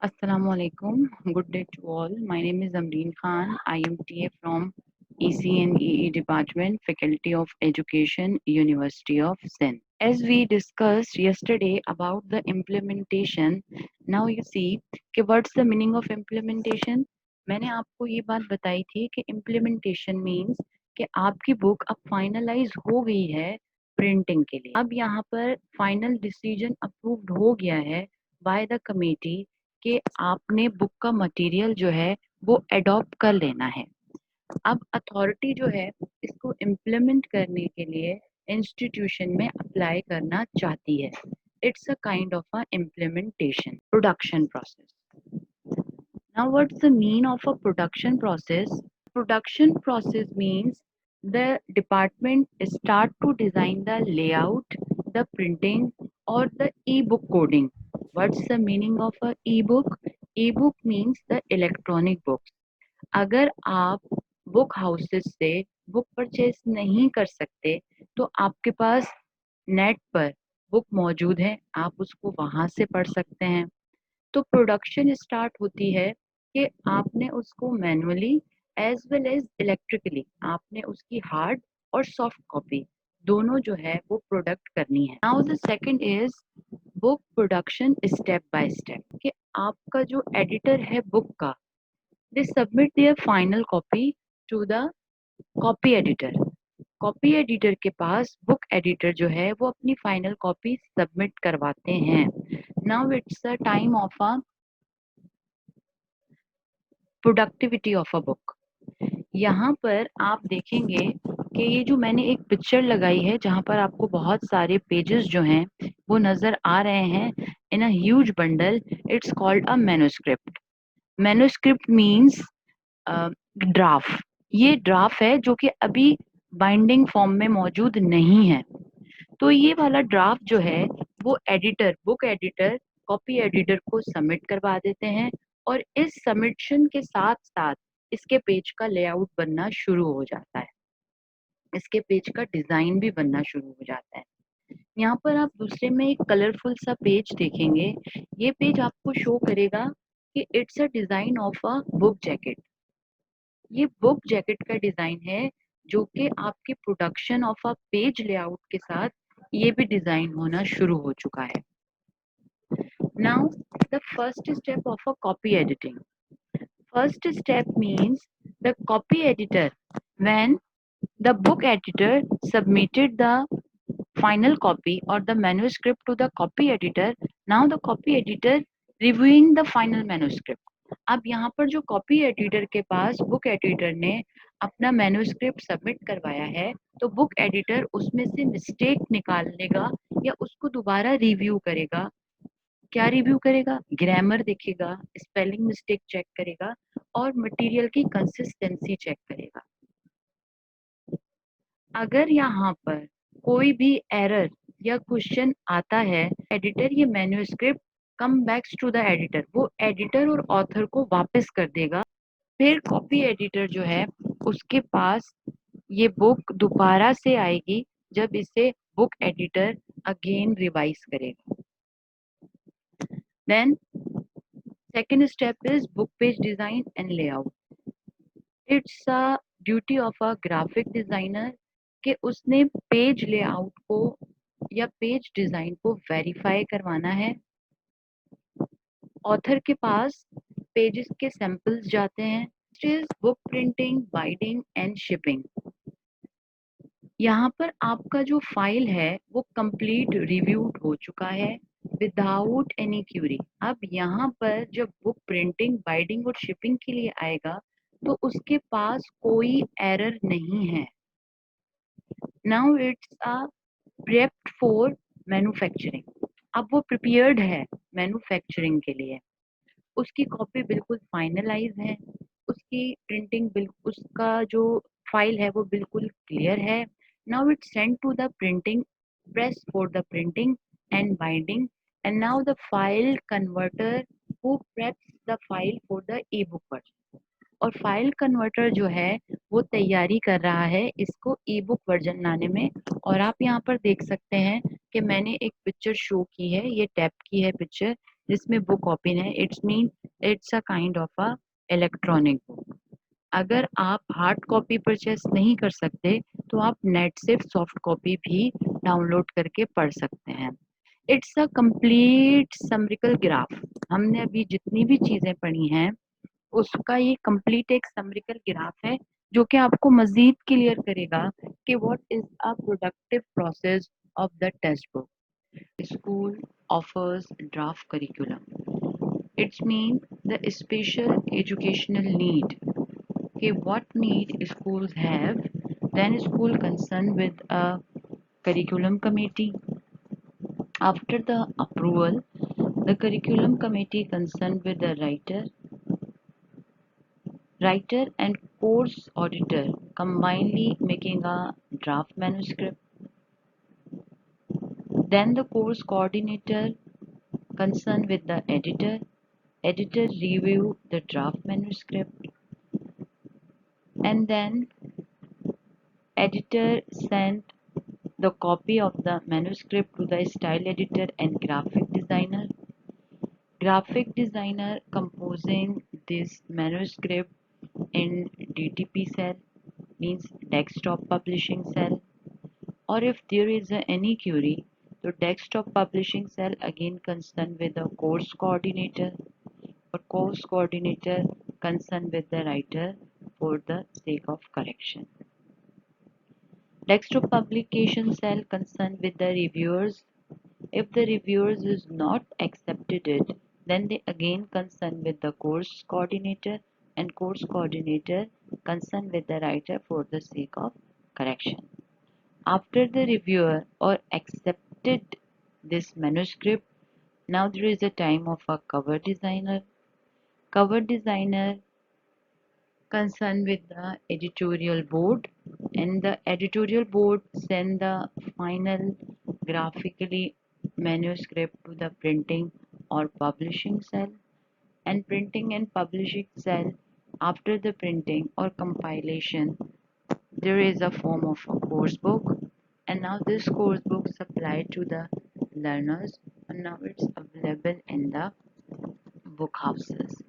Assalamu alaikum. Good day to all. My name is Amreen Khan. I am TA from ECNEE Department, Faculty of Education, University of Sindh. As we discussed yesterday about the implementation, now you see कि what's the meaning of implementation? मैंने आपको ये बात बताई थी कि implementation means कि आपकी बुक अब फाइनलाइज हो गई है प्रिंटिंग के लिए। अब यहाँ पर फाइनल डिसीजन अप्रूव्ड हो गया है बाय द कमेटी कि आपने बुक का मटेरियल जो है वो एडॉप्ट कर लेना है। अब अथॉरिटी जो है इसको इम्प्लीमेंट करने के लिए इंस्टीट्यूशन में अप्लाई करना चाहती है। It's a kind of a implementation production process. Now, what's the mean of a production process? Production process means the department start to design the layout, the printing, or the e-book coding. What's the meaning of a e-book? E-book means the electronic books. अगर आप book houses से book purchase नहीं कर सकते तो आपके पास net पर book मौजूद है, आप उसको वहां से पढ़ सकते हैं। तो प्रोडक्शन स्टार्ट होती है कि आपने उसको manually as well as electrically आपने उसकी हार्ड और सॉफ्ट कॉपी दोनों जो है वो प्रोडक्ट करनी है। Now the second is book production step by step कि आपका जो एडिटर है बुक का, they submit their final copy to the copy editor. Copy editor के पास बुक एडिटर जो है वो अपनी फाइनल कॉपी सबमिट करवाते हैं। Now it's the time of a productivity of a book. यहाँ पर आप देखेंगे कि ये जो मैंने एक पिक्चर लगाई है जहाँ पर आपको बहुत सारे पेजेस जो हैं वो नजर आ रहे हैं in a huge bundle. It's called a manuscript. Manuscript means draft. ये ड्राफ्ट है जो कि अभी बाइंडिंग फॉर्म में मौजूद नहीं है। तो ये वाला ड्राफ्ट जो है वो editor book editor copy editor को सबमिट करवा देते हैं और इस सबमिशन के साथ साथ इसके पेज का लेआउट बनना शुरू हो जाता है, इसके पेज का डिजाइन भी बनना शुरू हो जाता है। यहाँ पर आप दूसरे में एक कलरफुल सा पेज देखेंगे। ये पेज आपको शो करेगा कि it's a design of a book jacket. ये बुक जैकेट का डिजाइन है जो कि आपके production of a page layout के साथ ये भी डिजाइन होना शुरू हो चुका है। Now the first step of a copy editing. First step means the copy editor when the book editor submitted the final copy or the manuscript to the copy editor. Now the copy editor reviewing the final manuscript. अब यहाँ पर जो copy editor के पास book editor ने अपना manuscript submit करवाया है तो बुक एडिटर उसमें से मिस्टेक निकाल लेगा या उसको दोबारा रिव्यू करेगा। क्या रिव्यू करेगा? ग्रामर देखेगा, स्पेलिंग मिस्टेक चेक करेगा और मटेरियल की कंसिस्टेंसी चेक करेगा। अगर यहाँ पर कोई भी एरर या क्वेश्चन आता है, एडिटर ये manuscript come backs to the editor, वो एडिटर और ऑथर को वापस कर देगा। फिर कॉपी एडिटर जो है उसके पास ये बुक दोबारा से आएगी जब इसे बुक एडिटर अगेन रिवाइज करेगा। Then second step is book page design and layout. It's a duty of a graphic designer कि उसने पेज लेआउट को या पेज डिजाइन को वेरीफाई करवाना है। ऑथर के पास पेजेस के सैंपल्स जाते हैं। Book printing, binding and shipping. यहाँ पर आपका जो फाइल है वो कंप्लीट रिव्यूड हो चुका है विदाउट एनी क्यूरी। अब यहाँ पर जब बुक प्रिंटिंग, बाइंडिंग और शिपिंग के लिए आएगा तो उसके पास कोई एरर नहीं है। Now it's a prepped for manufacturing. अब वो प्रिपेयर्ड है मैन्युफैक्चरिंग के लिए। उसकी कॉपी बिल्कुल फाइनलाइज है, उसकी प्रिंटिंग बिल्कुल, उसका जो फाइल है वो बिल्कुल क्लियर है। Now it's send to the printing press for the printing and binding and now the file converter who preps the file for the e book version. और फाइल कन्वर्टर जो है वो तैयारी कर रहा है इसको ई बुक वर्जन लाने में। और आप यहाँ पर देख सकते हैं कि मैंने एक पिक्चर शो की है, ये टैप की है पिक्चर। जिसमें बुक कॉपी है, it's mean it's a kind of a electronic book. अगर आप हार्ड कॉपी परचेस नहीं कर सकते तो आप नेट से सॉफ्ट कॉपी भी डाउनलोड करके पढ़ सकते हैं। It's a complete symmetrical graph. हमने अभी जितनी भी चीजें पढ़ी हैं उसका ये कंप्लीट एक समरिकल ग्राफ है जो कि आपको मजीद क्लियर करेगा कि what is a productive process of the text book. School offers draft curriculum. It's mean the special educational need. Okay, what need schools have? Then school concerned with a curriculum committee. After the approval, the curriculum committee concerned with the writer and course auditor combinedly making a draft manuscript. Then the course coordinator concerned with the editor review the draft manuscript, and then editor sent the copy of the manuscript to the style editor and graphic designer composing this manuscript in DTP cell, means desktop publishing cell, or if there is any query, the desktop publishing cell again concerned with the course coordinator, or course coordinator concerned with the writer for the sake of correction. Desktop publication cell concerned with the reviewers. If the reviewers is not accepted it, then they again concerned with the course coordinator, and course coordinator concerned with the writer for the sake of correction. After the reviewer or accepted this manuscript, now there is a time of a cover designer. Cover designer concerned with the editorial board, and the editorial board send the final graphically manuscript to the printing or publishing cell, and printing and publishing cell, after the printing or compilation, there is a form of a course book, and now this course book supplied to the learners, and now it's available in the book houses.